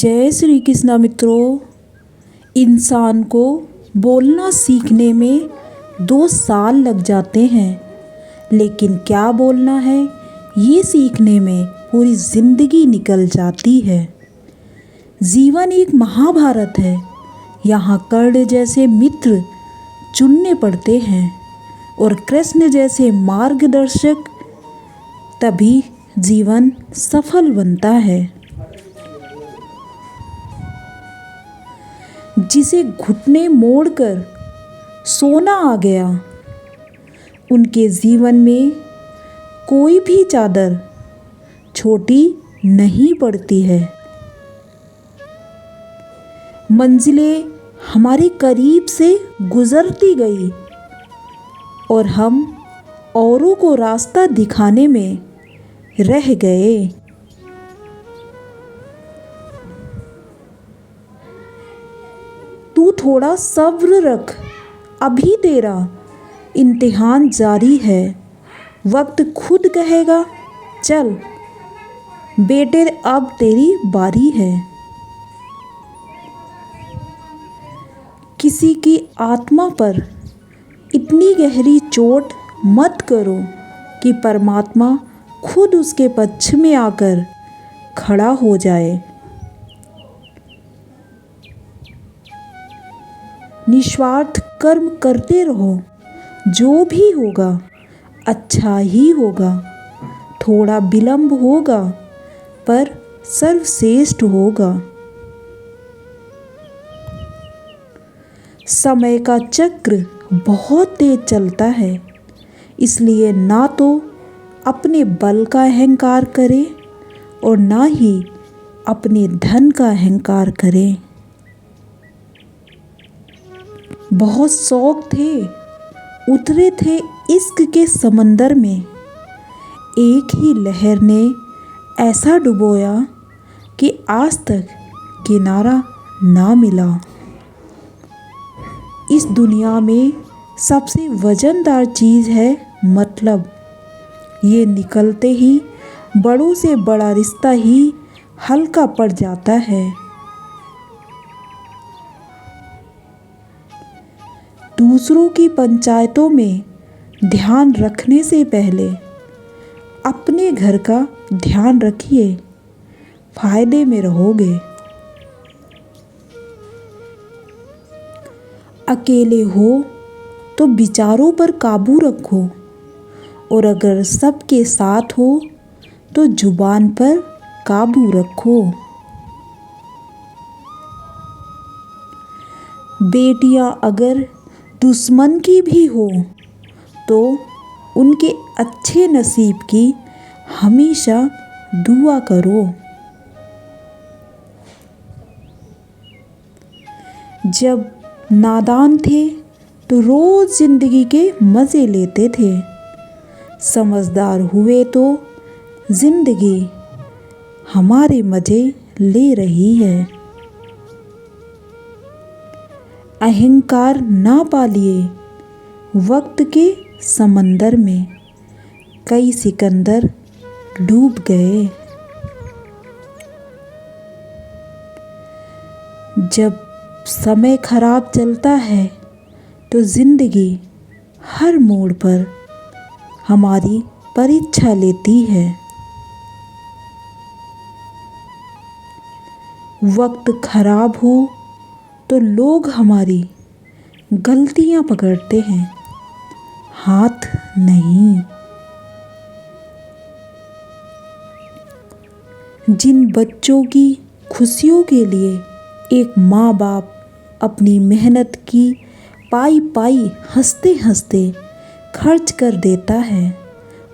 जय श्री कृष्णा मित्रों। इंसान को बोलना सीखने में 2 साल लग जाते हैं, लेकिन क्या बोलना है ये सीखने में पूरी ज़िंदगी निकल जाती है। जीवन एक महाभारत है। यहाँ कर्ण जैसे मित्र चुनने पड़ते हैं और कृष्ण जैसे मार्गदर्शक, तभी जीवन सफल बनता है। जिसे घुटने मोड़कर सोना आ गया, उनके जीवन में कोई भी चादर छोटी नहीं पड़ती है। मंजिलें हमारे करीब से गुजरती गई और हम औरों को रास्ता दिखाने में रह गए। तू थोड़ा सब्र रख, अभी तेरा इम्तिहान जारी है। वक्त खुद कहेगा चल बेटे, अब तेरी बारी है। किसी की आत्मा पर इतनी गहरी चोट मत करो कि परमात्मा खुद उसके पक्ष में आकर खड़ा हो जाए। निस्वार्थ कर्म करते रहो, जो भी होगा अच्छा ही होगा। थोड़ा विलंब होगा पर सर्वश्रेष्ठ होगा। समय का चक्र बहुत तेज चलता है, इसलिए ना तो अपने बल का अहंकार करें और ना ही अपने धन का अहंकार करें। बहुत शौक थे, उतरे थे इश्क के समंदर में। एक ही लहर ने ऐसा डुबोया कि आज तक किनारा ना मिला। इस दुनिया में सबसे वजनदार चीज़ है मतलब। ये निकलते ही बड़ों से बड़ा रिश्ता ही हल्का पड़ जाता है। दूसरों की पंचायतों में ध्यान रखने से पहले अपने घर का ध्यान रखिए, फायदे में रहोगे। अकेले हो तो विचारों पर काबू रखो, और अगर सबके साथ हो तो जुबान पर काबू रखो। बेटियां अगर दुश्मन की भी हो तो उनके अच्छे नसीब की हमेशा दुआ करो। जब नादान थे तो रोज जिंदगी के मज़े लेते थे। समझदार हुए तो जिंदगी हमारे मज़े ले रही है। अहंकार ना पालिए वक्त के समंदर में, कई सिकंदर डूब गए। जब समय खराब चलता है तो जिंदगी हर मोड़ पर हमारी परीक्षा लेती है। वक्त खराब हो तो लोग हमारी गलतियां पकड़ते हैं, हाथ नहीं। जिन बच्चों की खुशियों के लिए एक माँ बाप अपनी मेहनत की पाई पाई हंसते हंसते खर्च कर देता है,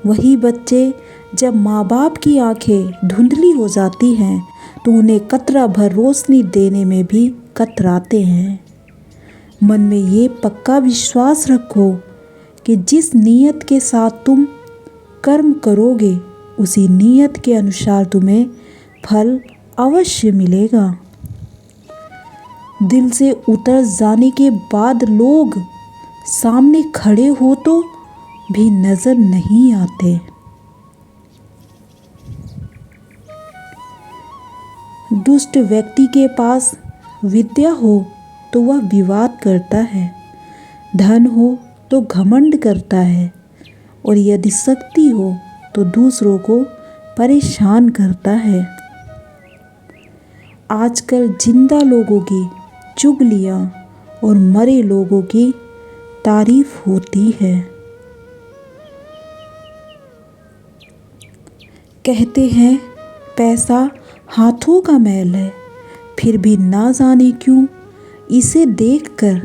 वही बच्चे जब माँ बाप की आंखें धुंधली हो जाती हैं तो उन्हें कतरा भर रोशनी देने में भी कतराते हैं। मन में ये पक्का विश्वास रखो कि जिस नीयत के साथ तुम कर्म करोगे उसी नीयत के अनुसार तुम्हें फल अवश्य मिलेगा। दिल से उतर जाने के बाद लोग सामने खड़े हो तो भी नजर नहीं आते। दुष्ट व्यक्ति के पास विद्या हो तो वह विवाद करता है, धन हो तो घमंड करता है, और यदि शक्ति हो तो दूसरों को परेशान करता है। आजकल जिंदा लोगों की चुगलियाँ और मरे लोगों की तारीफ होती है। कहते हैं पैसा हाथों का मैल है, फिर भी ना जाने क्यों इसे देखकर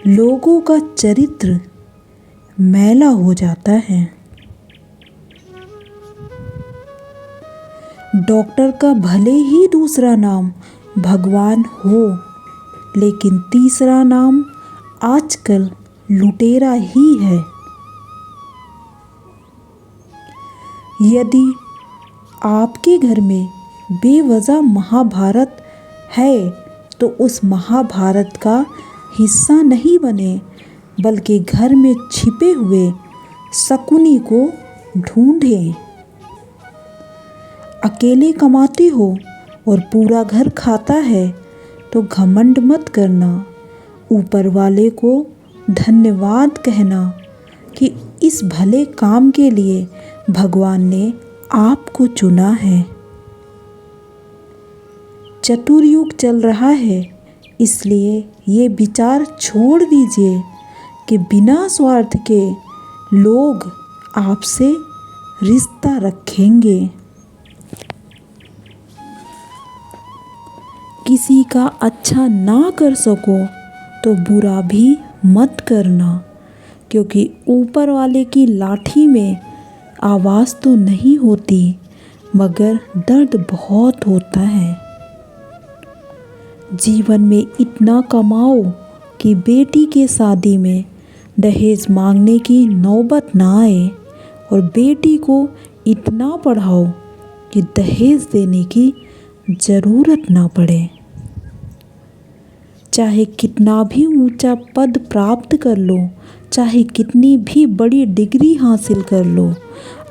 लोगों का चरित्र मैला हो जाता है। डॉक्टर का भले ही दूसरा नाम भगवान हो, लेकिन तीसरा नाम आजकल लुटेरा ही है। यदि आपके घर में बेवजह महाभारत है तो उस महाभारत का हिस्सा नहीं बने, बल्कि घर में छिपे हुए शकुनी को ढूंढें। अकेले कमाते हो और पूरा घर खाता है तो घमंड मत करना, ऊपर वाले को धन्यवाद कहना कि इस भले काम के लिए भगवान ने आपको चुना है। चतुर्युग चल रहा है, इसलिए ये विचार छोड़ दीजिए कि बिना स्वार्थ के लोग आपसे रिश्ता रखेंगे। किसी का अच्छा ना कर सको तो बुरा भी मत करना, क्योंकि ऊपर वाले की लाठी में आवाज़ तो नहीं होती, मगर दर्द बहुत होता है। जीवन में इतना कमाओ कि बेटी के शादी में दहेज मांगने की नौबत ना आए, और बेटी को इतना पढ़ाओ कि दहेज देने की ज़रूरत ना पड़े। चाहे कितना भी ऊंचा पद प्राप्त कर लो, चाहे कितनी भी बड़ी डिग्री हासिल कर लो,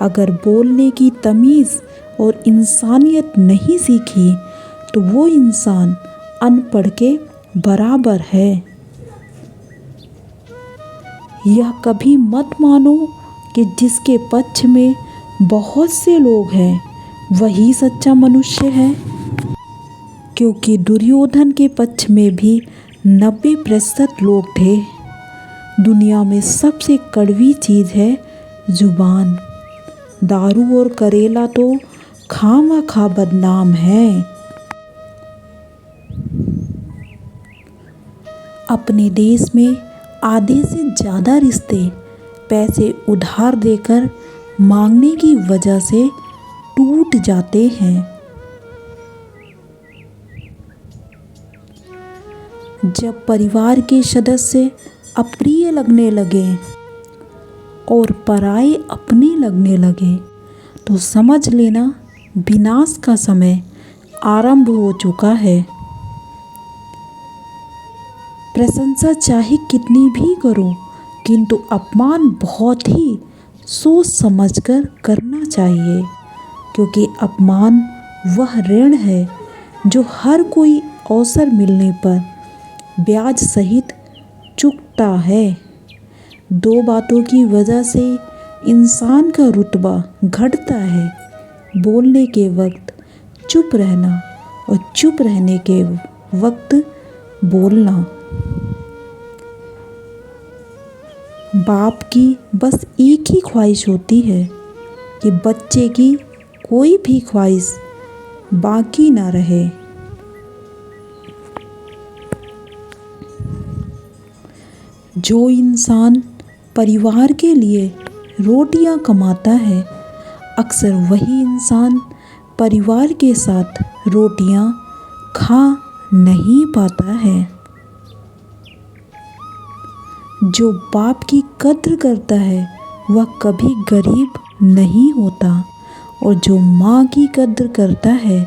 अगर बोलने की तमीज़ और इंसानियत नहीं सीखी तो वो इंसान अनपढ़ के बराबर है। यह कभी मत मानो कि जिसके पक्ष में बहुत से लोग हैं वही सच्चा मनुष्य है, क्योंकि दुर्योधन के पक्ष में भी 90% लोग थे। दुनिया में सबसे कड़वी चीज़ है जुबान। दारू और करेला तो खामखा बदनाम है। अपने देश में आधे से ज़्यादा रिश्ते पैसे उधार देकर मांगने की वजह से टूट जाते हैं। जब परिवार के सदस्य अप्रिय लगने लगे और पराये अपने लगने लगे तो समझ लेना विनाश का समय आरंभ हो चुका है। प्रशंसा चाहे कितनी भी करो, किंतु अपमान बहुत ही सोच समझकर करना चाहिए, क्योंकि अपमान वह ऋण है जो हर कोई अवसर मिलने पर ब्याज सहित चुकता है। दो बातों की वजह से इंसान का रुतबा घटता है, बोलने के वक्त चुप रहना और चुप रहने के वक्त बोलना। बाप की बस एक ही ख्वाहिश होती है कि बच्चे की कोई भी ख्वाहिश बाकी ना रहे। जो इंसान परिवार के लिए रोटियां कमाता है, अक्सर वही इंसान परिवार के साथ रोटियां खा नहीं पाता है। जो बाप की कद्र करता है वह कभी गरीब नहीं होता, और जो माँ की कद्र करता है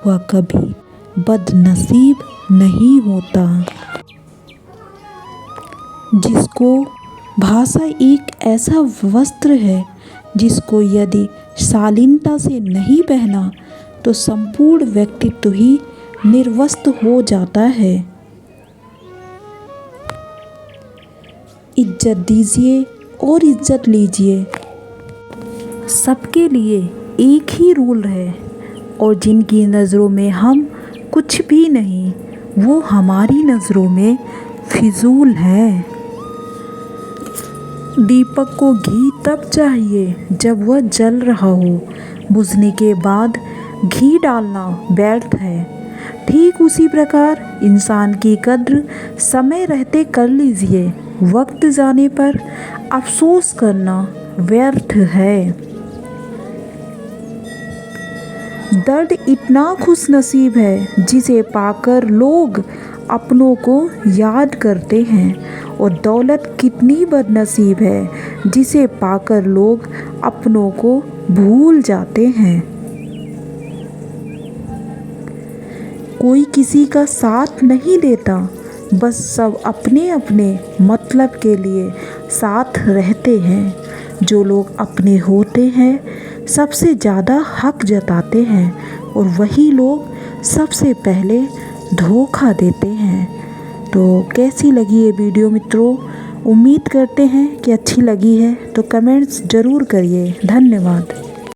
वह कभी बदनसीब नहीं होता। जिसको भाषा एक ऐसा वस्त्र है जिसको यदि शालीनता से नहीं पहना तो संपूर्ण व्यक्तित्व ही निर्वस्त्र हो जाता है। इज्जत दीजिए और इज्जत लीजिए, सबके लिए एक ही रूल है, और जिनकी नज़रों में हम कुछ भी नहीं, वो हमारी नज़रों में फिजूल है। दीपक को घी तब चाहिए जब वह जल रहा हो, बुझने के बाद घी डालना व्यर्थ है। ठीक उसी प्रकार इंसान की कद्र समय रहते कर लीजिए, वक्त जाने पर अफसोस करना व्यर्थ है। दर्द इतना खुशनसीब है जिसे पाकर लोग अपनों को याद करते हैं, और दौलत कितनी बदनसीब है जिसे पाकर लोग अपनों को भूल जाते हैं। कोई किसी का साथ नहीं देता, बस सब अपने अपने मतलब के लिए साथ रहते हैं। जो लोग अपने होते हैं सबसे ज़्यादा हक जताते हैं, और वही लोग सबसे पहले धोखा देते हैं। तो कैसी लगी ये वीडियो मित्रों? उम्मीद करते हैं कि अच्छी लगी है, तो कमेंट्स ज़रूर करिए। धन्यवाद।